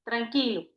Tranquilo.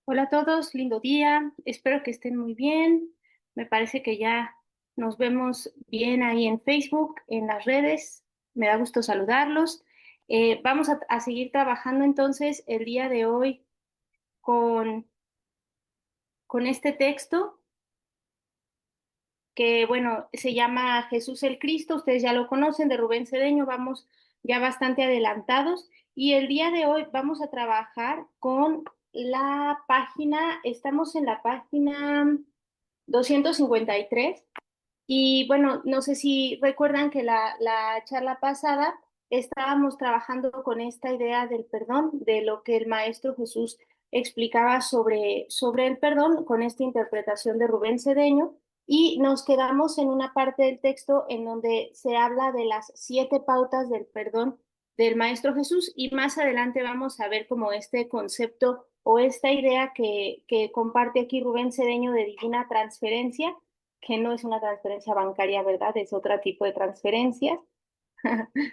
Hola a todos, lindo día. Espero que estén muy bien. Me parece que ya nos vemos bien ahí en Facebook, en las redes. Me da gusto saludarlos. Vamos a seguir trabajando entonces el día de hoy con, con este texto que, bueno, se llama Jesús el Cristo. Ustedes ya lo conocen, de Rubén Cedeño. Vamos ya bastante adelantados. Y el día de hoy vamos a trabajar con la página, estamos en la página 253. Y bueno, no sé si recuerdan que la charla pasada estábamos trabajando con esta idea del perdón, de lo que el Maestro Jesús explicaba sobre el perdón, con esta interpretación de Rubén Cedeño. Y nos quedamos en una parte del texto en donde se habla de las 7 pautas del perdón del Maestro Jesús y más adelante vamos a ver como este concepto o esta idea que comparte aquí Rubén Cedeño de divina transferencia, que no es una transferencia bancaria, ¿verdad? Es otro tipo de transferencias,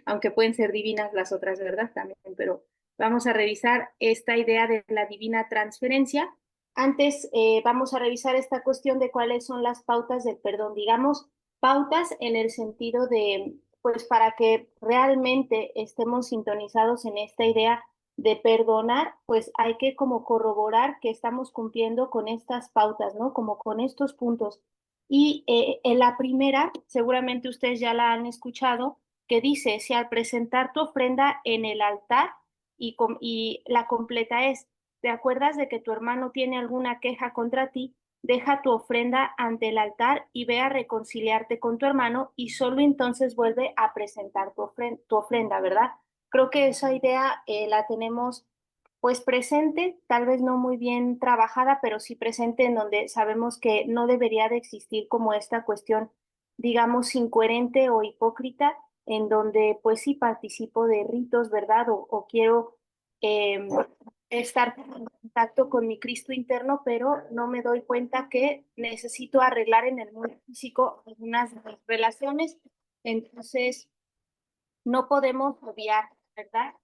aunque pueden ser divinas las otras, ¿verdad? También, pero vamos a revisar esta idea de la divina transferencia. Antes vamos a revisar esta cuestión de cuáles son las pautas del perdón, digamos, pautas en el sentido de, pues para que realmente estemos sintonizados en esta idea de perdonar, pues hay que como corroborar que estamos cumpliendo con estas pautas, ¿no? Como con estos puntos. Y en la primera, seguramente ustedes ya la han escuchado, que dice, si al presentar tu ofrenda en el altar y la completa es, ¿te acuerdas de que tu hermano tiene alguna queja contra ti? Deja tu ofrenda ante el altar y ve a reconciliarte con tu hermano y solo entonces vuelve a presentar tu ofrenda, ¿verdad? Creo que esa idea la tenemos pues presente, tal vez no muy bien trabajada, pero sí presente en donde sabemos que no debería de existir como esta cuestión, digamos, incoherente o hipócrita, en donde pues sí participo de ritos, ¿verdad? O quiero eh, estar en contacto con mi Cristo interno, pero no me doy cuenta que necesito arreglar en el mundo físico algunas de mis relaciones. Entonces, no podemos obviar, ¿verdad?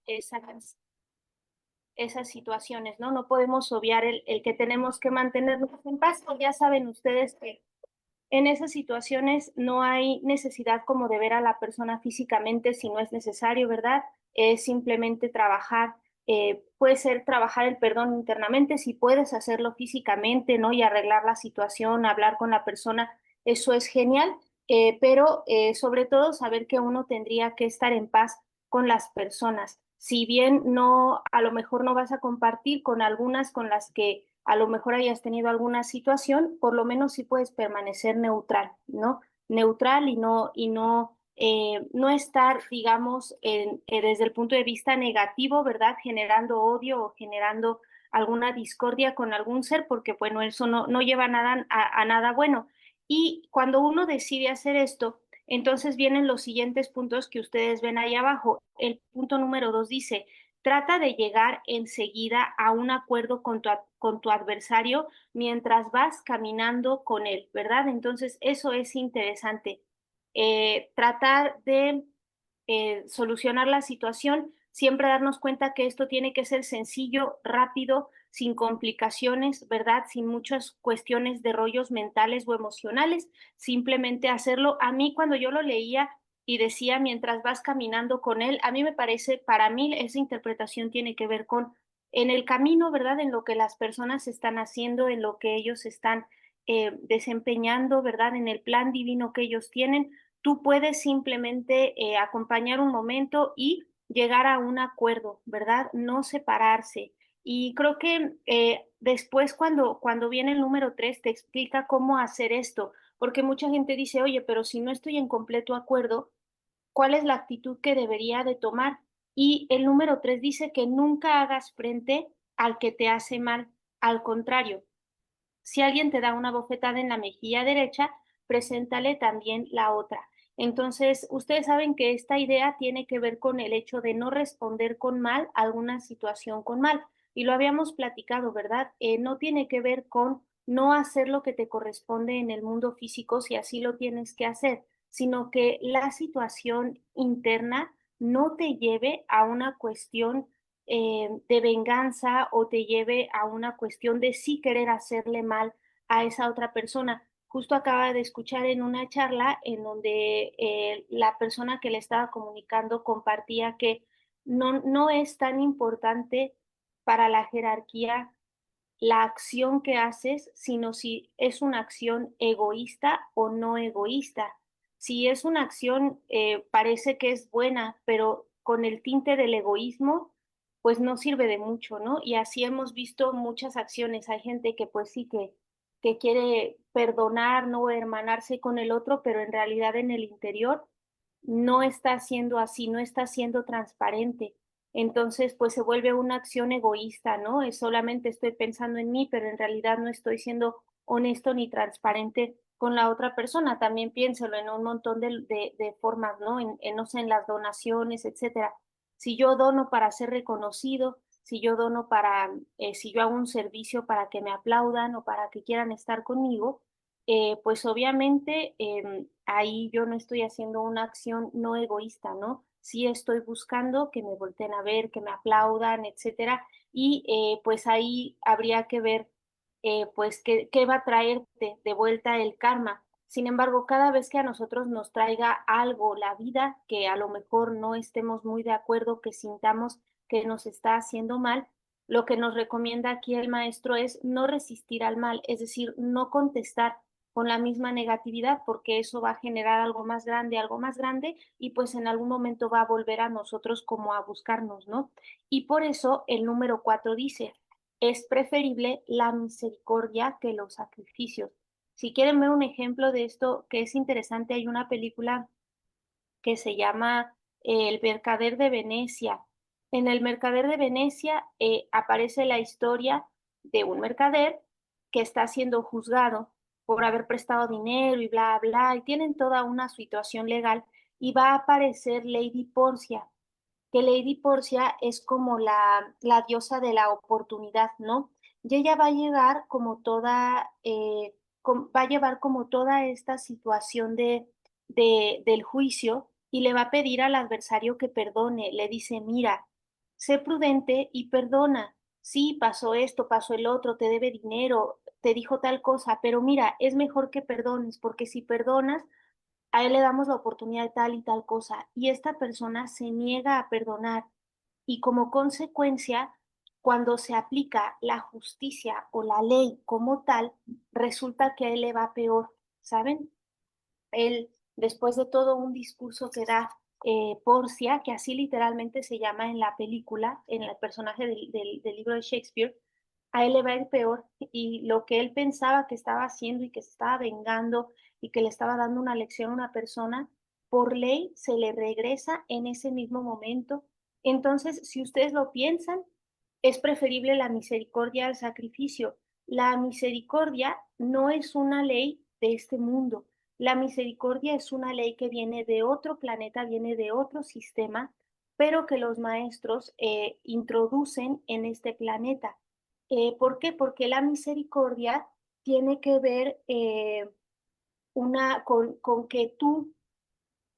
Esas situaciones, ¿no? No podemos obviar el que tenemos que mantenernos en paz. Ya saben ustedes que en esas situaciones no hay necesidad como de ver a la persona físicamente si no es necesario, ¿verdad? Es simplemente trabajar, puede ser trabajar el perdón internamente, si puedes hacerlo físicamente, ¿no? Y arreglar la situación, hablar con la persona, eso es genial, pero sobre todo saber que uno tendría que estar en paz con las personas. Si bien no, a lo mejor no vas a compartir con algunas con las que a lo mejor hayas tenido alguna situación, por lo menos sí puedes permanecer neutral, ¿no? Neutral y no estar, digamos, desde el punto de vista negativo, ¿verdad? Generando odio o generando alguna discordia con algún ser, porque bueno, eso no lleva a nada bueno. Y cuando uno decide hacer esto, entonces vienen los siguientes puntos que ustedes ven ahí abajo. El punto número 2 dice, trata de llegar enseguida a un acuerdo con tu adversario mientras vas caminando con él, ¿verdad? Entonces, eso es interesante. Tratar de solucionar la situación, siempre darnos cuenta que esto tiene que ser sencillo, rápido, sin complicaciones, ¿verdad? Sin muchas cuestiones de rollos mentales o emocionales, simplemente hacerlo. A mí cuando yo lo leía y decía mientras vas caminando con él, a mí me parece, para mí esa interpretación tiene que ver con en el camino, ¿verdad? En lo que las personas están haciendo, en lo que ellos están desempeñando, ¿verdad? En el plan divino que ellos tienen, tú puedes simplemente acompañar un momento y llegar a un acuerdo, ¿verdad? No separarse. Y creo que después cuando viene el número 3 te explica cómo hacer esto, porque mucha gente dice, oye, pero si no estoy en completo acuerdo, ¿cuál es la actitud que debería de tomar? Y el número 3 dice que nunca hagas frente al que te hace mal, al contrario, si alguien te da una bofetada en la mejilla derecha, preséntale también la otra. Entonces, ustedes saben que esta idea tiene que ver con el hecho de no responder con mal a alguna situación con mal. Y lo habíamos platicado, ¿verdad? No tiene que ver con no hacer lo que te corresponde en el mundo físico si así lo tienes que hacer, sino que la situación interna no te lleve a una cuestión de venganza o te lleve a una cuestión de sí querer hacerle mal a esa otra persona. Justo acaba de escuchar en una charla en donde la persona que le estaba comunicando compartía que no es tan importante para la jerarquía la acción que haces, sino si es una acción egoísta o no egoísta. Si es una acción, parece que es buena, pero con el tinte del egoísmo, pues no sirve de mucho, ¿no? Y así hemos visto muchas acciones. Hay gente que pues sí que quiere perdonar, no hermanarse con el otro, pero en realidad en el interior no está siendo así, no está siendo transparente. Entonces, pues se vuelve una acción egoísta, ¿no? Es solamente estoy pensando en mí, pero en realidad no estoy siendo honesto ni transparente con la otra persona. También piénselo en un montón de formas, ¿no? No sé, en las donaciones, etcétera. Si yo dono para ser reconocido, si yo dono para, si yo hago un servicio para que me aplaudan o para que quieran estar conmigo, pues obviamente ahí yo no estoy haciendo una acción no egoísta, ¿no? Sí estoy buscando que me volteen a ver, que me aplaudan, etcétera. Y pues ahí habría que ver pues qué va a traer de vuelta el karma. Sin embargo, cada vez que a nosotros nos traiga algo la vida, que a lo mejor no estemos muy de acuerdo, que sintamos que nos está haciendo mal, lo que nos recomienda aquí el maestro es no resistir al mal, es decir, no contestar con la misma negatividad, porque eso va a generar algo más grande, y pues en algún momento va a volver a nosotros como a buscarnos, ¿no? Y por eso el número 4 dice, es preferible la misericordia que los sacrificios. Si quieren ver un ejemplo de esto que es interesante, hay una película que se llama El Mercader de Venecia. En El Mercader de Venecia aparece la historia de un mercader que está siendo juzgado por haber prestado dinero y bla, bla, y tienen toda una situación legal, y va a aparecer Lady Porcia, que Lady Porcia es como la diosa de la oportunidad, ¿no? Y ella va a llegar como toda, va a llevar como toda esta situación del juicio, y le va a pedir al adversario que perdone. Le dice, mira, sé prudente y perdona. Sí, pasó esto, pasó el otro, te debe dinero, te dijo tal cosa, pero mira, es mejor que perdones, porque si perdonas, a él le damos la oportunidad de tal y tal cosa, y esta persona se niega a perdonar, y como consecuencia, cuando se aplica la justicia o la ley como tal, resulta que a él le va peor, ¿saben? Él, después de todo un discurso que da Porcia, que así literalmente se llama en la película, en el personaje del libro de Shakespeare, a él le va a ir peor, y lo que él pensaba que estaba haciendo y que se estaba vengando y que le estaba dando una lección a una persona, por ley se le regresa en ese mismo momento. Entonces, si ustedes lo piensan, es preferible la misericordia al sacrificio. La misericordia no es una ley de este mundo. La misericordia es una ley que viene de otro planeta, viene de otro sistema, pero que los maestros introducen en este planeta. ¿Por qué? Porque la misericordia tiene que ver con que tú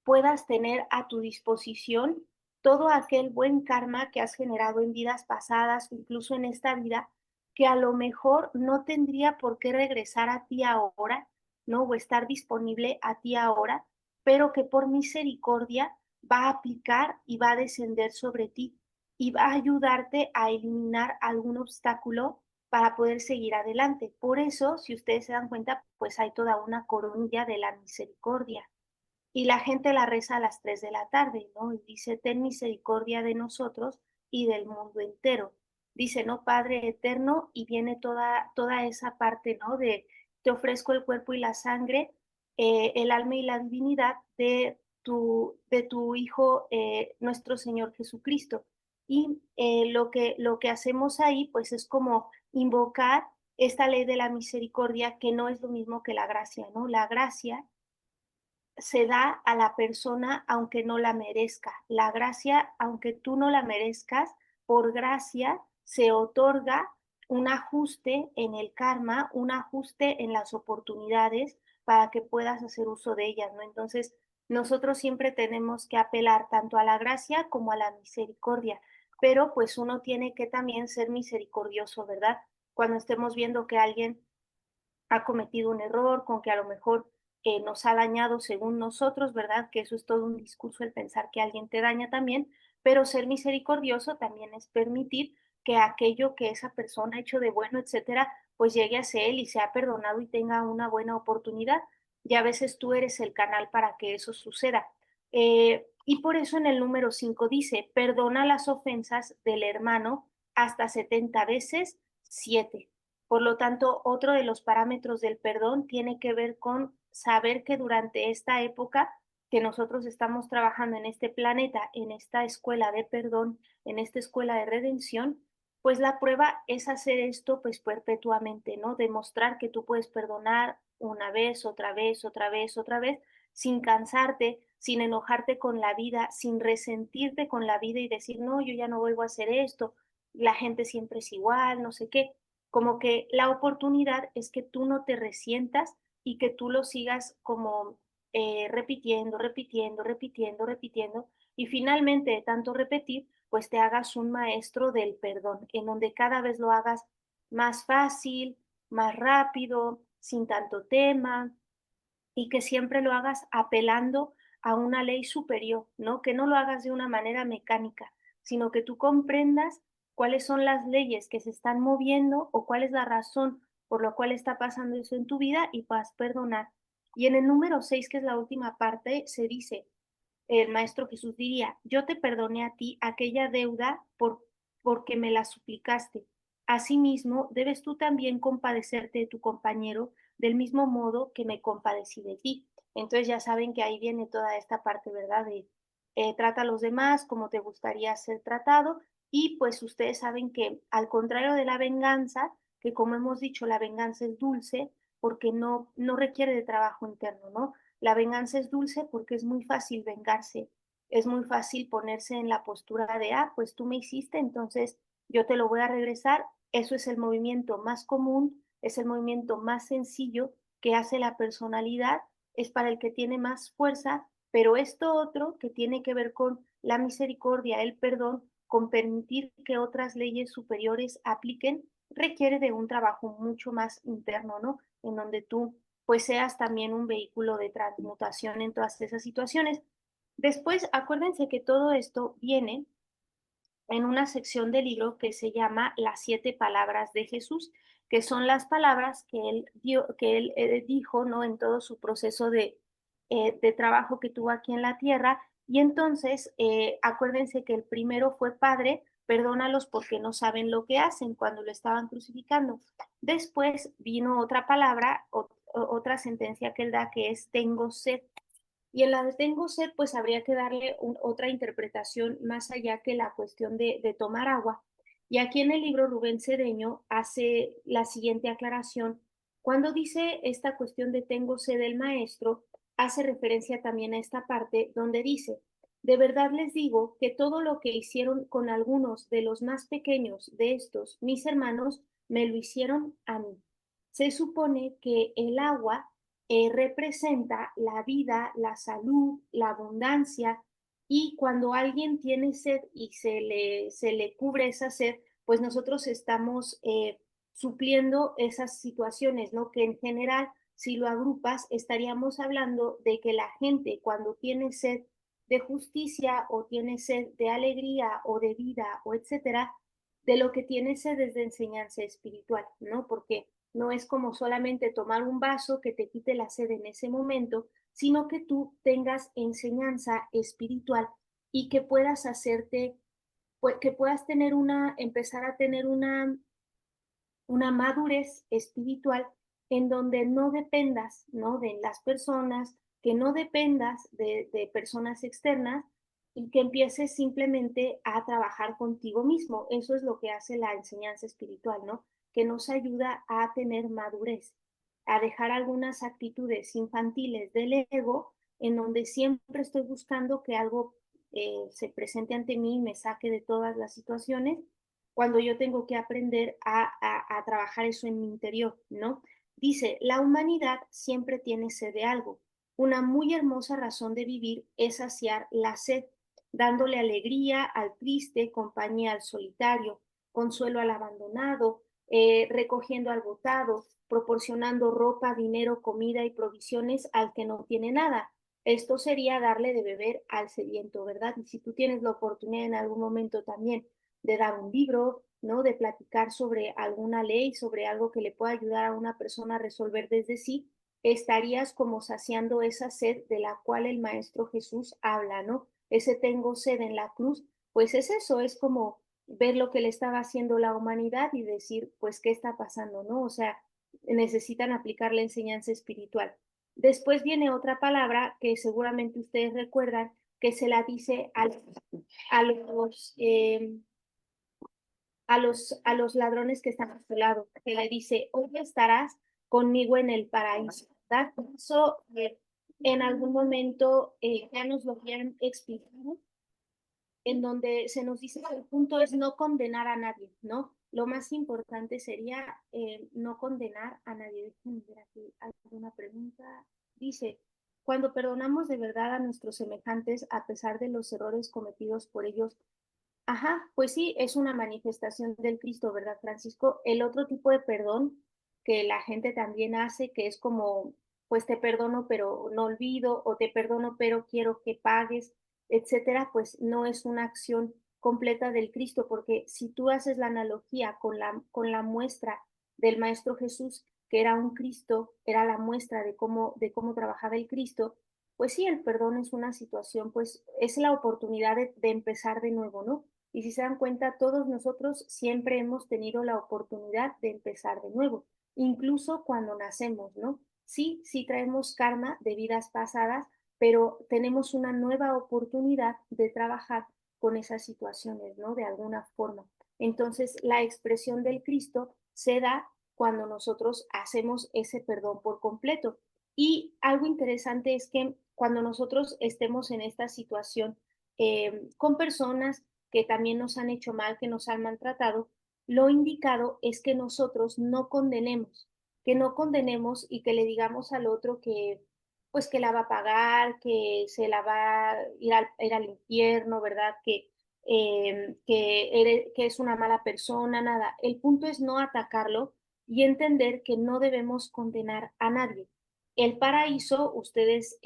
puedas tener a tu disposición todo aquel buen karma que has generado en vidas pasadas, incluso en esta vida, que a lo mejor no tendría por qué regresar a ti ahora, ¿no? O estar disponible a ti ahora, pero que por misericordia va a aplicar y va a descender sobre ti y va a ayudarte a eliminar algún obstáculo para poder seguir adelante. Por eso, si ustedes se dan cuenta, pues hay toda una coronilla de la misericordia, y la gente la reza a las 3 de la tarde, ¿no? Y dice, ten misericordia de nosotros y del mundo entero. Dice, ¿no? Padre eterno, y viene toda esa parte, ¿no? De, te ofrezco el cuerpo y la sangre, el alma y la divinidad de tu Hijo, nuestro Señor Jesucristo. Y lo que hacemos ahí, pues es como invocar esta ley de la misericordia, que no es lo mismo que la gracia, ¿no? La gracia se da a la persona aunque no la merezca. La gracia, aunque tú no la merezcas, por gracia se otorga un ajuste en el karma, un ajuste en las oportunidades para que puedas hacer uso de ellas, ¿no? Entonces, nosotros siempre tenemos que apelar tanto a la gracia como a la misericordia, pero pues uno tiene que también ser misericordioso, ¿verdad? Cuando estemos viendo que alguien ha cometido un error, con que a lo mejor nos ha dañado según nosotros, ¿verdad? Que eso es todo un discurso el pensar que alguien te daña también, pero ser misericordioso también es permitir que aquello que esa persona ha hecho de bueno, etcétera, pues llegue hacia él y sea perdonado y tenga una buena oportunidad. Y a veces tú eres el canal para que eso suceda. Y por eso en el número 5 dice, perdona las ofensas del hermano hasta 70 veces 7. Por lo tanto, otro de los parámetros del perdón tiene que ver con saber que durante esta época que nosotros estamos trabajando en este planeta, en esta escuela de perdón, en esta escuela de redención, pues la prueba es hacer esto pues perpetuamente, ¿no? Demostrar que tú puedes perdonar una vez, otra vez, otra vez, otra vez, sin cansarte, sin enojarte con la vida, sin resentirte con la vida y decir, no, yo ya no vuelvo a hacer esto, la gente siempre es igual, no sé qué. Como que la oportunidad es que tú no te resientas y que tú lo sigas como repitiendo, repitiendo, repitiendo, repitiendo, y finalmente de tanto repetir, pues te hagas un maestro del perdón, en donde cada vez lo hagas más fácil, más rápido, sin tanto tema, y que siempre lo hagas apelando a una ley superior, ¿no? Que no lo hagas de una manera mecánica, sino que tú comprendas cuáles son las leyes que se están moviendo o cuál es la razón por la cual está pasando eso en tu vida y puedas perdonar. Y en el número 6, que es la última parte, se dice, el Maestro Jesús diría, yo te perdoné a ti aquella deuda porque me la suplicaste. Asimismo, debes tú también compadecerte de tu compañero del mismo modo que me compadecí de ti. Entonces ya saben que ahí viene toda esta parte, ¿verdad? De trata a los demás como te gustaría ser tratado. Y pues ustedes saben que al contrario de la venganza, que como hemos dicho, la venganza es dulce porque no requiere de trabajo interno, ¿no? La venganza es dulce porque es muy fácil vengarse, es muy fácil ponerse en la postura de, ah, pues tú me hiciste, entonces yo te lo voy a regresar. Eso es el movimiento más común, es el movimiento más sencillo que hace la personalidad, es para el que tiene más fuerza, pero esto otro que tiene que ver con la misericordia, el perdón, con permitir que otras leyes superiores apliquen, requiere de un trabajo mucho más interno, ¿no? En donde tú pues seas también un vehículo de transmutación en todas esas situaciones. Después, acuérdense que todo esto viene en una sección del libro que se llama Las 7 palabras de Jesús, que son las palabras que él dijo, ¿no? En todo su proceso de trabajo que tuvo aquí en la tierra. Y entonces, acuérdense que el primero fue Padre, perdónalos porque no saben lo que hacen cuando lo estaban crucificando. Después vino otra palabra, otra sentencia que él da, que es tengo sed. Y en la de tengo sed, pues habría que darle otra interpretación más allá que la cuestión de tomar agua. Y aquí en el libro Rubén Cedeño hace la siguiente aclaración. Cuando dice esta cuestión de tengo sed del maestro, hace referencia también a esta parte donde dice, de verdad les digo que todo lo que hicieron con algunos de los más pequeños de estos, mis hermanos, me lo hicieron a mí. Se supone que el agua representa la vida, la salud, la abundancia, y cuando alguien tiene sed y se le cubre esa sed, pues nosotros estamos supliendo esas situaciones, ¿no? Que en general, si lo agrupas, estaríamos hablando de que la gente cuando tiene sed de justicia o tiene sed de alegría o de vida o etcétera, de lo que tiene sed es de enseñanza espiritual, ¿no? Porque no es como solamente tomar un vaso que te quite la sed en ese momento, sino que tú tengas enseñanza espiritual y que puedas hacerte, pues, que puedas tener empezar a tener una madurez espiritual en donde no dependas, ¿no? De las personas, que no dependas de personas externas y que empieces simplemente a trabajar contigo mismo. Eso es lo que hace la enseñanza espiritual, ¿no? Que nos ayuda a tener madurez, a dejar algunas actitudes infantiles del ego en donde siempre estoy buscando que algo se presente ante mí y me saque de todas las situaciones cuando yo tengo que aprender a trabajar eso en mi interior, ¿no? Dice, la humanidad siempre tiene sed de algo. Una muy hermosa razón de vivir es saciar la sed, dándole alegría al triste, compañía al solitario, consuelo al abandonado, recogiendo al botado, proporcionando ropa, dinero, comida y provisiones al que no tiene nada. Esto sería darle de beber al sediento, ¿verdad? Y si tú tienes la oportunidad en algún momento también de dar un libro, ¿no? De platicar sobre alguna ley, sobre algo que le pueda ayudar a una persona a resolver desde sí, estarías como saciando esa sed de la cual el Maestro Jesús habla, ¿no? Ese tengo sed en la cruz, pues es eso, es como ver lo que le estaba haciendo la humanidad y decir, pues, ¿qué está pasando, no? O sea, necesitan aplicar la enseñanza espiritual. Después viene otra palabra que seguramente ustedes recuerdan, que se la dice a los a los ladrones que están a su lado, que le dice, hoy estarás conmigo en el paraíso. ¿verdad? Eso en algún momento ya nos lo habían explicado, en donde se nos dice que el punto es no condenar a nadie, ¿no? Lo más importante sería no condenar a nadie. Déjenme ver aquí alguna pregunta. Dice, cuando perdonamos de verdad a nuestros semejantes a pesar de los errores cometidos por ellos, ajá, pues sí, es una manifestación del Cristo, ¿verdad, Francisco? El otro tipo de perdón que la gente también hace, que es como, pues te perdono, pero no olvido, o te perdono, pero quiero que pagues, etcétera, pues no es una acción completa del Cristo, porque si tú haces la analogía con la muestra del Maestro Jesús, que era un Cristo, era la muestra de cómo trabajaba el Cristo, pues sí, el perdón es una situación, pues es la oportunidad de empezar de nuevo, ¿no? Y si se dan cuenta, todos nosotros siempre hemos tenido la oportunidad de empezar de nuevo, incluso cuando nacemos, ¿no? Sí, sí traemos karma de vidas pasadas, pero tenemos una nueva oportunidad de trabajar con esas situaciones, ¿no? De alguna forma. Entonces, la expresión del Cristo se da cuando nosotros hacemos ese perdón por completo. Y algo interesante es que cuando nosotros estemos en esta situación con personas que también nos han hecho mal, que nos han maltratado, lo indicado es que nosotros no condenemos, que no condenemos y que le digamos al otro que pues que la va a pagar, que se la va a ir al infierno, ¿verdad? Que es una mala persona, nada. El punto es no atacarlo y entender que no debemos condenar a nadie. El paraíso, ustedes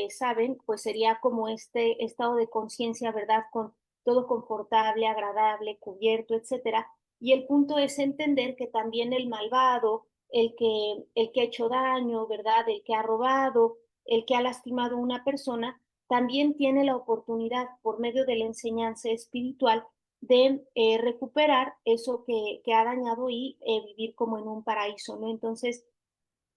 saben, pues sería como este estado de conciencia, ¿verdad? Con todo confortable, agradable, cubierto, etcétera. Y el punto es entender que también el malvado, el que ha hecho daño, ¿verdad? El que ha robado, el que ha lastimado a una persona, también tiene la oportunidad, por medio de la enseñanza espiritual, de recuperar eso que ha dañado y vivir como en un paraíso, ¿no? Entonces,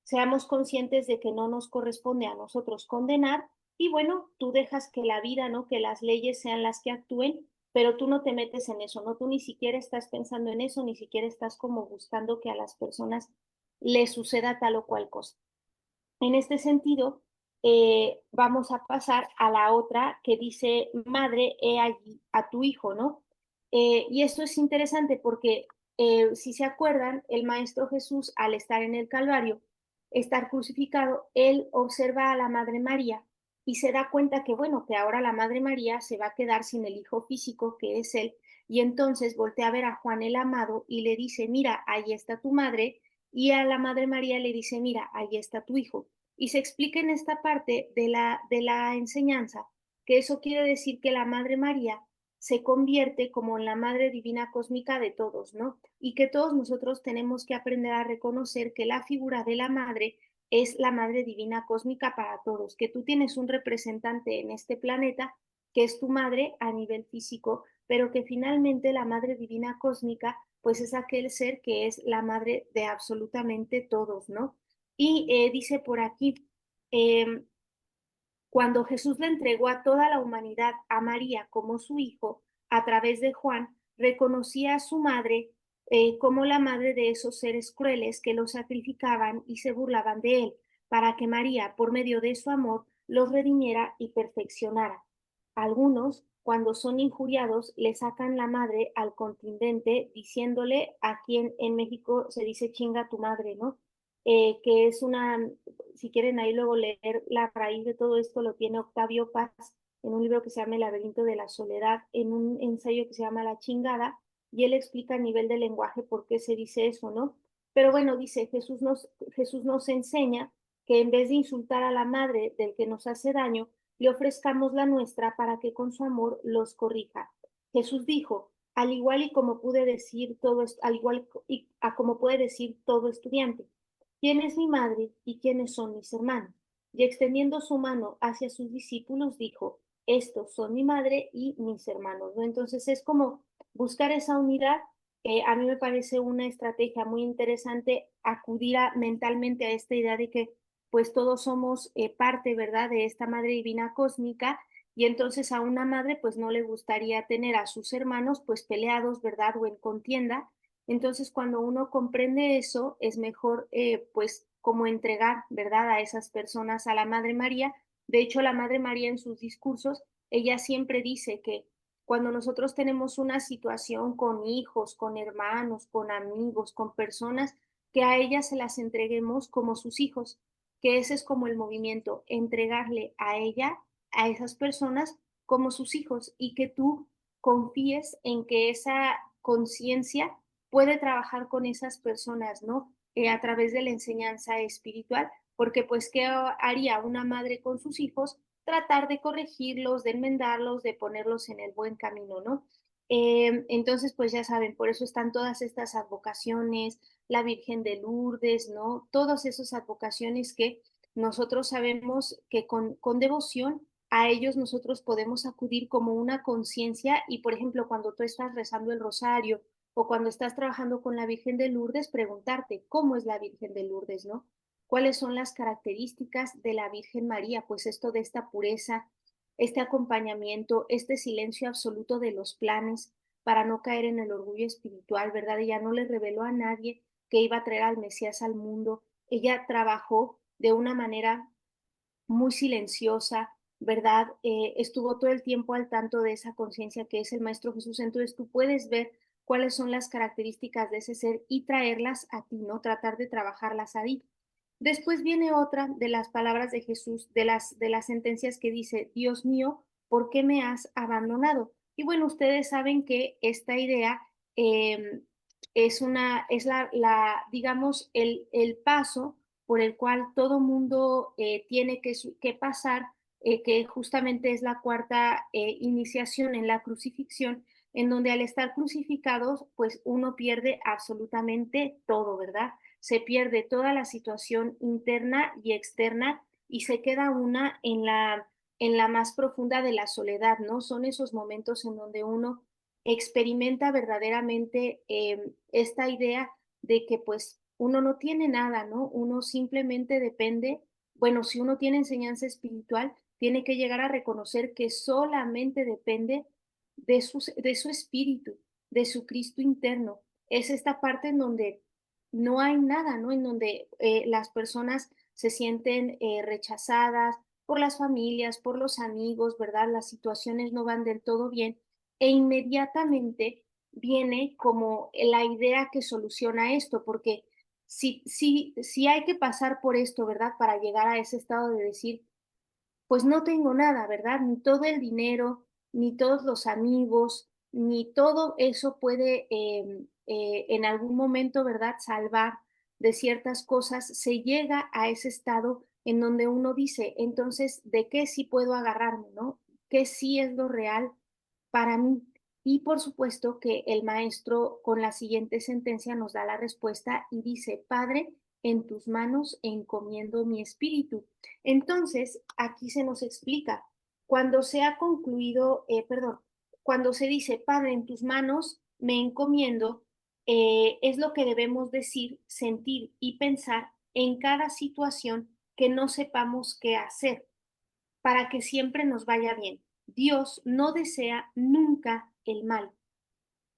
seamos conscientes de que no nos corresponde a nosotros condenar y bueno, tú dejas que la vida, ¿no? Que las leyes sean las que actúen, pero tú no te metes en eso, ¿no? Tú ni siquiera estás pensando en eso, ni siquiera estás como buscando que a las personas les suceda tal o cual cosa. En este sentido, vamos a pasar a la otra que dice, madre, he allí a tu hijo, ¿no? Y esto es interesante porque, si se acuerdan, el Maestro Jesús, al estar en el Calvario, estar crucificado, él observa a la Madre María y se da cuenta que, bueno, que ahora la Madre María se va a quedar sin el hijo físico, que es él, y entonces voltea a ver a Juan el Amado y le dice, mira, ahí está tu madre, y a la Madre María le dice, mira, ahí está tu hijo. Y se explica en esta parte de la enseñanza que eso quiere decir que la Madre María se convierte como en la Madre Divina Cósmica de todos, ¿no? Y que todos nosotros tenemos que aprender a reconocer que la figura de la Madre es la Madre Divina Cósmica para todos, que tú tienes un representante en este planeta que es tu madre a nivel físico, pero que finalmente la Madre Divina Cósmica pues es aquel ser que es la madre de absolutamente todos, ¿no? Y dice por aquí, eh, cuando Jesús le entregó a toda la humanidad a María como su hijo, a través de Juan, reconocía a su madre como la madre de esos seres crueles que lo sacrificaban y se burlaban de él, para que María, por medio de su amor, los redimiera y perfeccionara. Algunos, cuando son injuriados, le sacan la madre al contingente, diciéndole a quien en México se dice chinga tu madre, ¿no? Que es una, si quieren ahí luego leer la raíz de todo esto, lo tiene Octavio Paz en un libro que se llama El laberinto de la soledad, en un ensayo que se llama La chingada, y él explica a nivel de lenguaje por qué se dice eso, ¿no? Pero bueno, dice, Jesús nos enseña que en vez de insultar a la madre del que nos hace daño, le ofrezcamos la nuestra para que con su amor los corrija. Jesús dijo, al igual y como pude decir todo, al igual y a como puede decir todo estudiante, ¿quién es mi madre y quiénes son mis hermanos? Y extendiendo su mano hacia sus discípulos, dijo, estos son mi madre y mis hermanos, ¿no? Entonces es como buscar esa unidad. A mí me parece una estrategia muy interesante acudir mentalmente a esta idea de que pues todos somos parte, ¿verdad?, de esta madre divina cósmica y entonces a una madre pues no le gustaría tener a sus hermanos pues peleados, ¿verdad?, o en contienda. Entonces, cuando uno comprende eso, es mejor, pues, como entregar, ¿verdad?, a esas personas a la Madre María. De hecho, la Madre María en sus discursos, ella siempre dice que cuando nosotros tenemos una situación con hijos, con hermanos, con amigos, con personas, que a ellas se las entreguemos como sus hijos, que ese es como el movimiento, entregarle a ella, a esas personas, como sus hijos, y que tú confíes en que esa conciencia puede trabajar con esas personas, ¿no? A través de la enseñanza espiritual, porque pues, ¿qué haría una madre con sus hijos? Tratar de corregirlos, de enmendarlos, de ponerlos en el buen camino, ¿no? Entonces, pues ya saben, por eso están todas estas advocaciones, la Virgen de Lourdes, ¿no? Todas esas advocaciones que nosotros sabemos que con devoción a ellos nosotros podemos acudir como una conciencia y, por ejemplo, cuando tú estás rezando el rosario o cuando estás trabajando con la Virgen de Lourdes, preguntarte cómo es la Virgen de Lourdes, ¿no? ¿Cuáles son las características de la Virgen María? Pues esto de esta pureza, este acompañamiento, este silencio absoluto de los planes para no caer en el orgullo espiritual, ¿verdad? Ella no le reveló a nadie que iba a traer al Mesías al mundo. Ella trabajó de una manera muy silenciosa, ¿verdad? Estuvo todo el tiempo al tanto de esa conciencia que es el Maestro Jesús. Entonces tú puedes ver cuáles son las características de ese ser y traerlas a ti, ¿no? Tratar de trabajarlas ahí. Después viene otra de las palabras de Jesús, de las sentencias que dice, Dios mío, ¿por qué me has abandonado? Y bueno, ustedes saben que esta idea eh, es digamos, el paso por el cual todo mundo tiene que pasar, que justamente es la cuarta iniciación en la crucifixión, en donde al estar crucificados, pues uno pierde absolutamente todo, ¿verdad? Se pierde toda la situación interna y externa y se queda una en la más profunda de la soledad, ¿no? Son esos momentos en donde uno experimenta verdaderamente esta idea de que pues uno no tiene nada, ¿no? Uno simplemente depende, bueno, si uno tiene enseñanza espiritual, tiene que llegar a reconocer que solamente depende de su espíritu, de su Cristo interno. Es esta parte en donde no hay nada, ¿no? En donde las personas se sienten rechazadas por las familias, por los amigos, ¿verdad? Las situaciones no van del todo bien e inmediatamente viene como la idea que soluciona esto, porque si hay que pasar por esto, ¿verdad? Para llegar a ese estado de decir, pues no tengo nada, ¿verdad? Ni todo el dinero, ni todos los amigos, ni todo eso puede en algún momento, ¿verdad?, salvar de ciertas cosas. Se llega a ese estado en donde uno dice, entonces, ¿de qué sí puedo agarrarme, no? ¿Qué sí es lo real para mí? Y por supuesto que el maestro con la siguiente sentencia nos da la respuesta y dice, Padre, en tus manos encomiendo mi espíritu. Entonces, aquí se nos explica, cuando se ha concluido, cuando se dice, Padre, en tus manos me encomiendo, es lo que debemos decir, sentir y pensar en cada situación que no sepamos qué hacer para que siempre nos vaya bien. Dios no desea nunca el mal.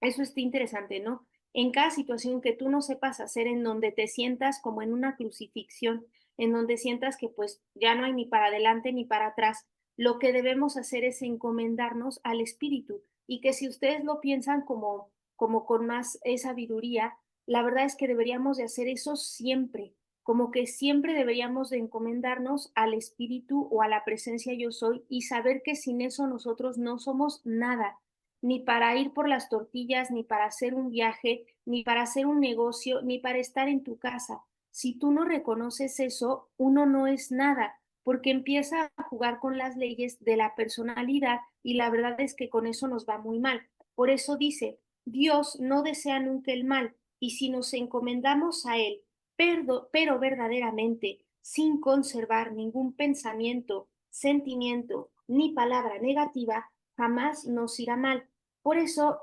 Eso está interesante, ¿no? En cada situación que tú no sepas hacer, en donde te sientas como en una crucifixión, en donde sientas que pues ya no hay ni para adelante ni para atrás, lo que debemos hacer es encomendarnos al Espíritu y que si ustedes lo piensan como con más sabiduría, la verdad es que deberíamos de hacer eso siempre, como que siempre deberíamos de encomendarnos al Espíritu o a la presencia yo soy y saber que sin eso nosotros no somos nada ni para ir por las tortillas, ni para hacer un viaje, ni para hacer un negocio, ni para estar en tu casa. Si tú no reconoces eso, uno no es nada, porque empieza a jugar con las leyes de la personalidad y la verdad es que con eso nos va muy mal. Por eso dice, Dios no desea nunca el mal y si nos encomendamos a Él, pero verdaderamente, sin conservar ningún pensamiento, sentimiento ni palabra negativa, jamás nos irá mal. Por eso,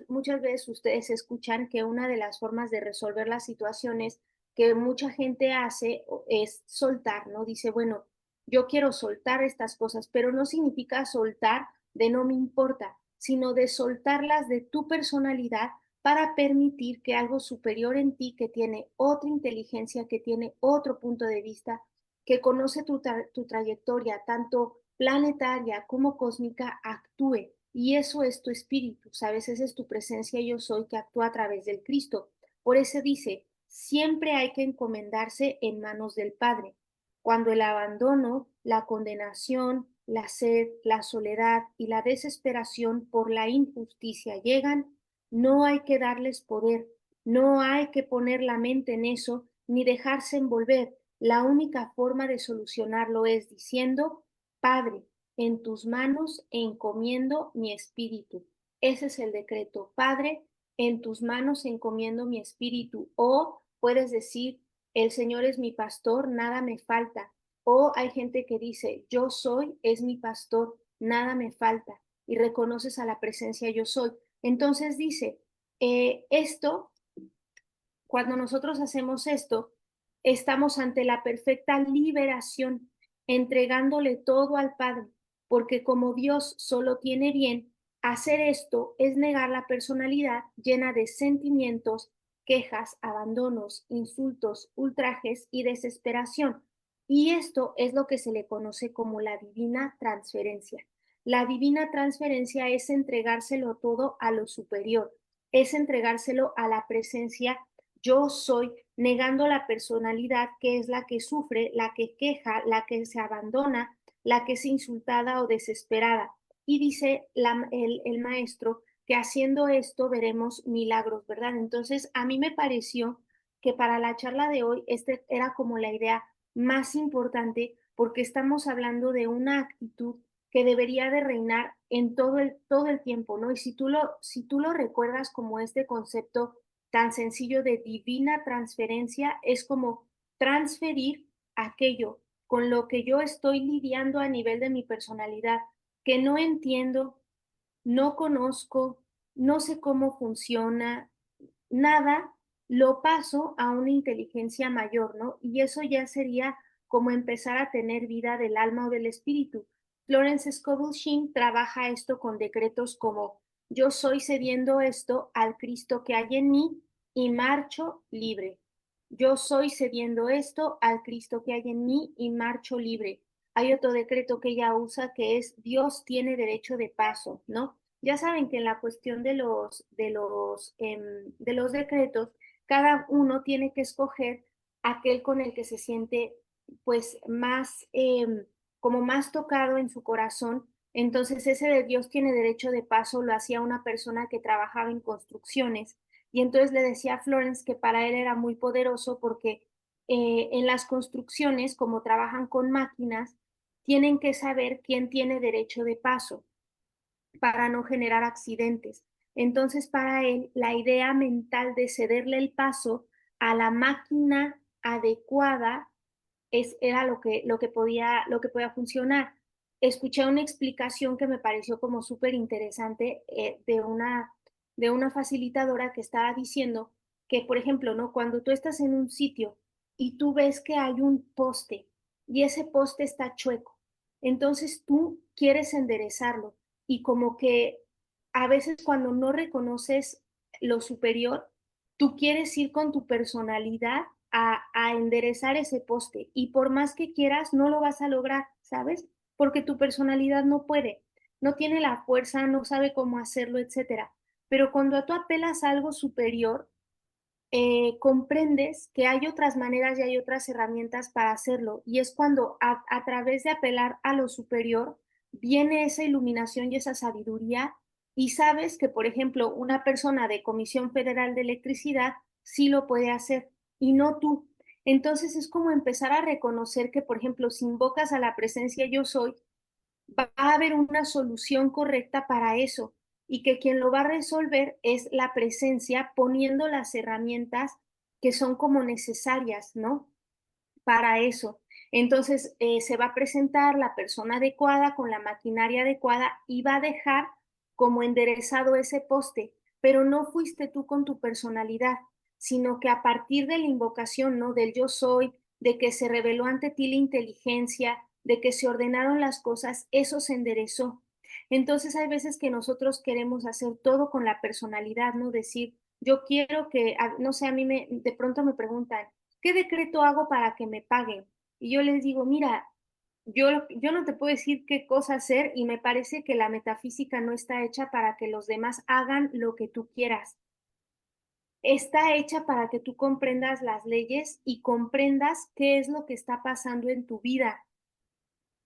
muchas veces ustedes escuchan que una de las formas de resolver las situaciones que mucha gente hace es soltar, ¿no? Dice, bueno, yo quiero soltar estas cosas, pero no significa soltar de no me importa, sino de soltarlas de tu personalidad para permitir que algo superior en ti, que tiene otra inteligencia, que tiene otro punto de vista, que conoce tu trayectoria, tanto planetaria como cósmica, actúe. Y eso es tu espíritu, ¿sabes? Esa es tu presencia yo soy que actúa a través del Cristo. Por eso dice, siempre hay que encomendarse en manos del Padre. Cuando el abandono, la condenación, la sed, la soledad y la desesperación por la injusticia llegan, no hay que darles poder, no hay que poner la mente en eso ni dejarse envolver. La única forma de solucionarlo es diciendo, Padre, en tus manos encomiendo mi espíritu. Ese es el decreto. Padre, en tus manos encomiendo mi espíritu. O puedes decir, el Señor es mi pastor, nada me falta. O hay gente que dice, yo soy, es mi pastor, nada me falta. Y reconoces a la presencia yo soy. Entonces dice, esto, cuando nosotros hacemos esto, estamos ante la perfecta liberación, entregándole todo al Padre, porque como Dios solo tiene bien, hacer esto es negar la personalidad llena de sentimientos, quejas, abandonos, insultos, ultrajes y desesperación. Y esto es lo que se le conoce como la divina transferencia. La divina transferencia es entregárselo todo a lo superior, es entregárselo a la presencia yo soy, negando la personalidad que es la que sufre, la que queja, la que se abandona, la que es insultada o desesperada. Y dice el maestro que haciendo esto veremos milagros, ¿verdad? Entonces, a mí me pareció que para la charla de hoy, este era como la idea más importante porque estamos hablando de una actitud que debería de reinar en todo el tiempo, ¿no? Y si tú lo recuerdas como este concepto tan sencillo de divina transferencia, es como transferir aquello con lo que yo estoy lidiando a nivel de mi personalidad, que no entiendo, no conozco, no sé cómo funciona, nada, lo paso a una inteligencia mayor, ¿no? Y eso ya sería como empezar a tener vida del alma o del espíritu. Florence Scovel Shinn trabaja esto con decretos como yo soy cediendo esto al Cristo que hay en mí y marcho libre. Yo soy cediendo esto al Cristo que hay en mí y marcho libre. Hay otro decreto que ella usa que es Dios tiene derecho de paso, ¿no? Ya saben que en la cuestión de los decretos, cada uno tiene que escoger aquel con el que se siente pues más, como más tocado en su corazón. Entonces ese de Dios tiene derecho de paso lo hacía una persona que trabajaba en construcciones. Y entonces le decía a Florence que para él era muy poderoso porque en las construcciones, como trabajan con máquinas, tienen que saber quién tiene derecho de paso para no generar accidentes. Entonces, para él, la idea mental de cederle el paso a la máquina adecuada era lo que podía funcionar. Escuché una explicación que me pareció como súper interesante de una facilitadora que estaba diciendo que, por ejemplo, ¿no? Cuando tú estás en un sitio y tú ves que hay un poste y ese poste está chueco, entonces tú quieres enderezarlo y como que a veces cuando no reconoces lo superior, tú quieres ir con tu personalidad a enderezar ese poste y por más que quieras no lo vas a lograr, ¿sabes? Porque tu personalidad no puede, no tiene la fuerza, no sabe cómo hacerlo, etcétera. Pero cuando tú apelas a algo superior, comprendes que hay otras maneras y hay otras herramientas para hacerlo. Y es cuando a través de apelar a lo superior viene esa iluminación y esa sabiduría y sabes que, por ejemplo, una persona de Comisión Federal de Electricidad sí lo puede hacer y no tú. Entonces es como empezar a reconocer que, por ejemplo, si invocas a la presencia yo soy, va a haber una solución correcta para eso y que quien lo va a resolver es la presencia poniendo las herramientas que son como necesarias, ¿no? Para eso. Entonces, se va a presentar la persona adecuada con la maquinaria adecuada y va a dejar como enderezado ese poste, pero no fuiste tú con tu personalidad, sino que a partir de la invocación, ¿no? Del yo soy, de que se reveló ante ti la inteligencia, de que se ordenaron las cosas, eso se enderezó. Entonces hay veces que nosotros queremos hacer todo con la personalidad, ¿no? Decir, yo quiero que, no sé, a mí de pronto me preguntan, ¿qué decreto hago para que me paguen? Y yo les digo, mira, yo no te puedo decir qué cosa hacer y me parece que la metafísica no está hecha para que los demás hagan lo que tú quieras. Está hecha para que tú comprendas las leyes y comprendas qué es lo que está pasando en tu vida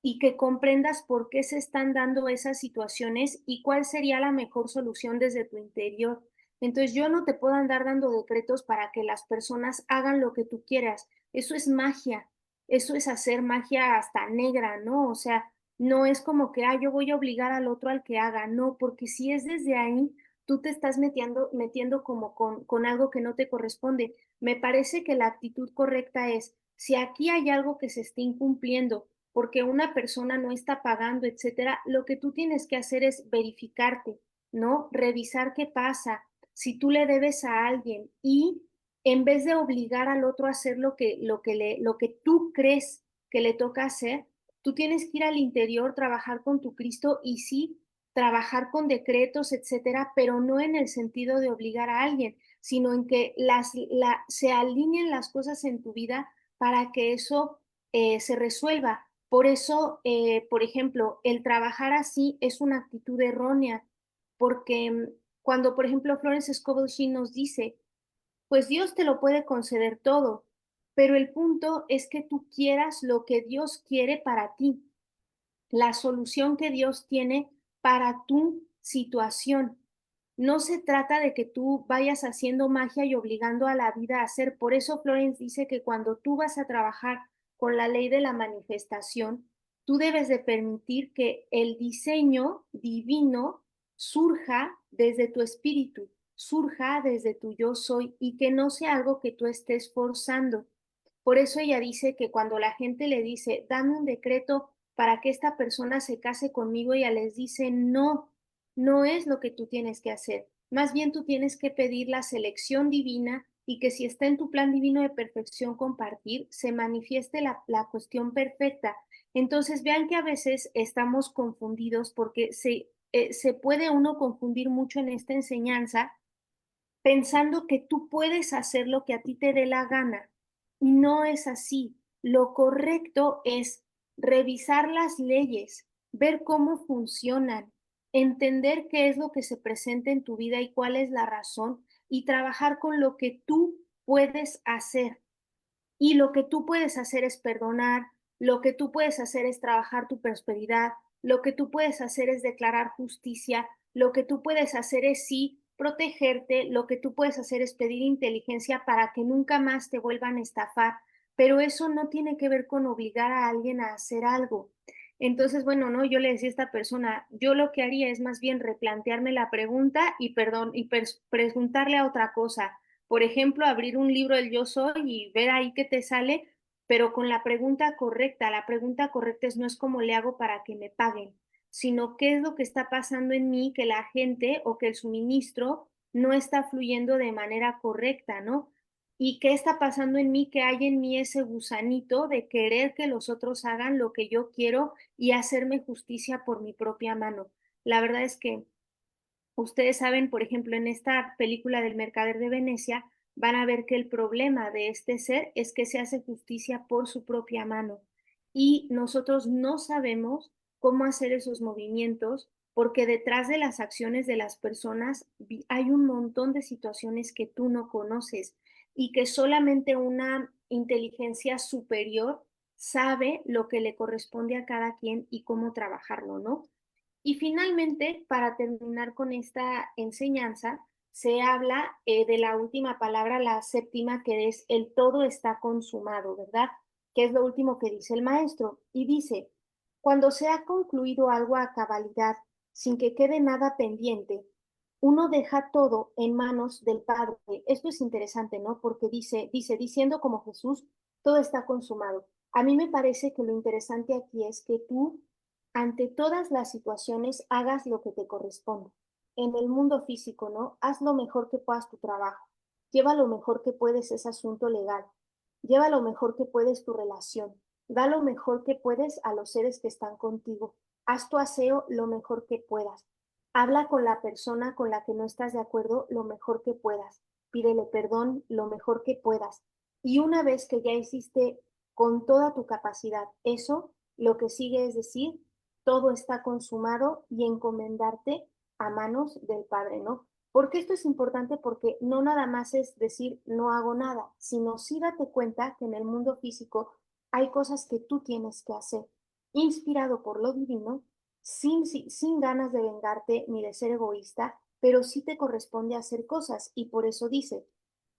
y que comprendas por qué se están dando esas situaciones y cuál sería la mejor solución desde tu interior. Entonces, yo no te puedo andar dando decretos para que las personas hagan lo que tú quieras. Eso es magia. Eso es hacer magia hasta negra, ¿no? O sea, no es como que, yo voy a obligar al otro al que haga. No, porque si es desde ahí, tú te estás metiendo como con algo que no te corresponde. Me parece que la actitud correcta es, si aquí hay algo que se está incumpliendo, porque una persona no está pagando, etcétera, lo que tú tienes que hacer es verificarte, ¿no? Revisar qué pasa, si tú le debes a alguien y en vez de obligar al otro a hacer lo que tú crees que le toca hacer, tú tienes que ir al interior, trabajar con tu Cristo y sí, trabajar con decretos, etcétera, pero no en el sentido de obligar a alguien, sino en que se alineen las cosas en tu vida para que eso se resuelva. Por eso, por ejemplo, el trabajar así es una actitud errónea, porque cuando, por ejemplo, Florence Scovel Shinn nos dice, pues Dios te lo puede conceder todo, pero el punto es que tú quieras lo que Dios quiere para ti, la solución que Dios tiene para tu situación. No se trata de que tú vayas haciendo magia y obligando a la vida a hacer. Por eso Florence dice que cuando tú vas a trabajar con la ley de la manifestación, tú debes de permitir que el diseño divino surja desde tu espíritu, surja desde tu yo soy y que no sea algo que tú estés forzando. Por eso ella dice que cuando la gente le dice, dame un decreto para que esta persona se case conmigo, ella les dice, no, no es lo que tú tienes que hacer. Más bien tú tienes que pedir la selección divina y que si está en tu plan divino de perfección compartir, se manifieste la cuestión perfecta. Entonces vean que a veces estamos confundidos porque se puede uno confundir mucho en esta enseñanza pensando que tú puedes hacer lo que a ti te dé la gana. Y no es así. Lo correcto es revisar las leyes, ver cómo funcionan, entender qué es lo que se presenta en tu vida y cuál es la razón y trabajar con lo que tú puedes hacer. Y lo que tú puedes hacer es perdonar, lo que tú puedes hacer es trabajar tu prosperidad, lo que tú puedes hacer es declarar justicia, lo que tú puedes hacer es sí protegerte, lo que tú puedes hacer es pedir inteligencia para que nunca más te vuelvan a estafar, pero eso no tiene que ver con obligar a alguien a hacer algo. Entonces, bueno, no, yo le decía a esta persona, yo lo que haría es más bien replantearme la pregunta y perdón, y preguntarle a otra cosa. Por ejemplo, abrir un libro del Yo Soy y ver ahí qué te sale, pero con la pregunta correcta. La pregunta correcta es no es cómo le hago para que me paguen, sino qué es lo que está pasando en mí que la gente o que el suministro no está fluyendo de manera correcta, ¿no? Y qué está pasando en mí, que hay en mí ese gusanito de querer que los otros hagan lo que yo quiero y hacerme justicia por mi propia mano. La verdad es que ustedes saben, por ejemplo, en esta película del Mercader de Venecia, van a ver que el problema de este ser es que se hace justicia por su propia mano. Y nosotros no sabemos cómo hacer esos movimientos porque detrás de las acciones de las personas hay un montón de situaciones que tú no conoces y que solamente una inteligencia superior sabe lo que le corresponde a cada quien y cómo trabajarlo, ¿no? Y finalmente, para terminar con esta enseñanza, se habla de la última palabra, la séptima, que es el todo está consumado, ¿verdad? Que es lo último que dice el maestro. Y dice, cuando se ha concluido algo a cabalidad, sin que quede nada pendiente, uno deja todo en manos del Padre. Esto es interesante, ¿no? Porque diciendo como Jesús, todo está consumado. A mí me parece que lo interesante aquí es que tú ante todas las situaciones hagas lo que te corresponde. En el mundo físico, ¿no? Haz lo mejor que puedas tu trabajo. Lleva lo mejor que puedes ese asunto legal. Lleva lo mejor que puedes tu relación. Da lo mejor que puedes a los seres que están contigo. Haz tu aseo lo mejor que puedas. Habla con la persona con la que no estás de acuerdo lo mejor que puedas. Pídele perdón lo mejor que puedas. Y una vez que ya hiciste con toda tu capacidad eso, lo que sigue es decir, todo está consumado y encomendarte a manos del Padre, ¿no? Porque esto es importante porque no nada más es decir no hago nada, sino sí date cuenta que en el mundo físico hay cosas que tú tienes que hacer, inspirado por lo divino, sin ganas de vengarte ni de ser egoísta, pero sí te corresponde hacer cosas y por eso dice,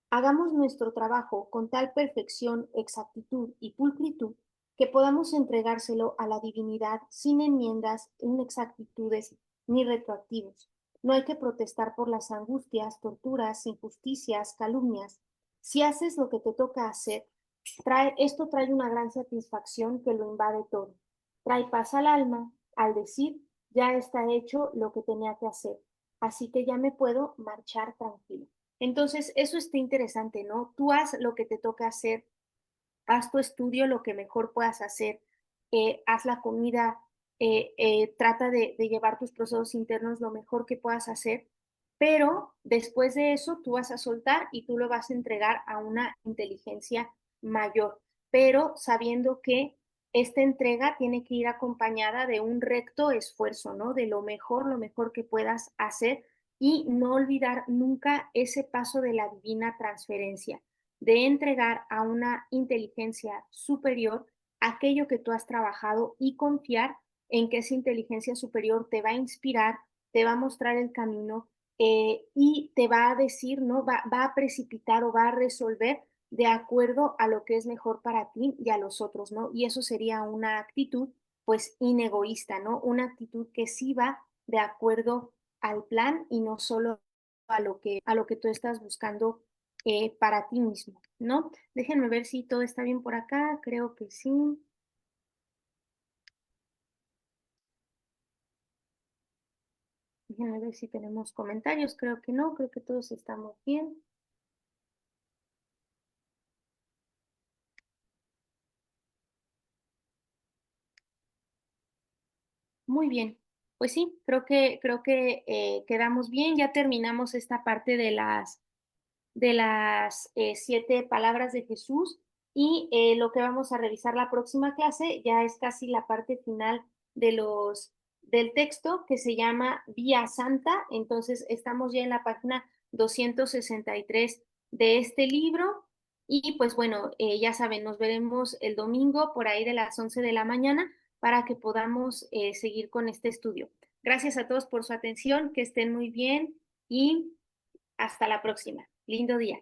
hagamos nuestro trabajo con tal perfección, exactitud y pulcritud que podamos entregárselo a la divinidad sin enmiendas, inexactitudes ni retroactivos. No hay que protestar por las angustias, torturas, injusticias, calumnias. Si haces lo que te toca hacer, esto trae una gran satisfacción que lo invade todo. Trae paz al alma al decir, ya está hecho lo que tenía que hacer, así que ya me puedo marchar tranquilo. Entonces, eso está interesante, ¿no? Tú haz lo que te toca hacer, haz tu estudio lo que mejor puedas hacer, haz la comida, trata de llevar tus procesos internos lo mejor que puedas hacer, pero después de eso tú vas a soltar y tú lo vas a entregar a una inteligencia mayor, pero sabiendo que esta entrega tiene que ir acompañada de un recto esfuerzo, ¿no? De lo mejor que puedas hacer y no olvidar nunca ese paso de la divina transferencia de entregar a una inteligencia superior aquello que tú has trabajado y confiar en que esa inteligencia superior te va a inspirar, te va a mostrar el camino y te va a decir, ¿no? Va a precipitar o va a resolver de acuerdo a lo que es mejor para ti y a los otros, ¿no? Y eso sería una actitud, pues, inegoísta, ¿no? Una actitud que sí va de acuerdo al plan y no solo a lo que tú estás buscando para ti mismo, ¿no? Déjenme ver si todo está bien por acá, creo que sí. Déjenme ver si tenemos comentarios, creo que no, creo que todos estamos bien. Muy bien, pues sí, creo que quedamos bien, ya terminamos esta parte de las 7 palabras de Jesús y lo que vamos a revisar la próxima clase ya es casi la parte final de del texto que se llama Vía Santa. Entonces estamos ya en la página 263 de este libro y pues bueno, ya saben, nos veremos el domingo por ahí de las 11 de la mañana para que podamos seguir con este estudio. Gracias a todos por su atención, que estén muy bien y hasta la próxima. Lindo día.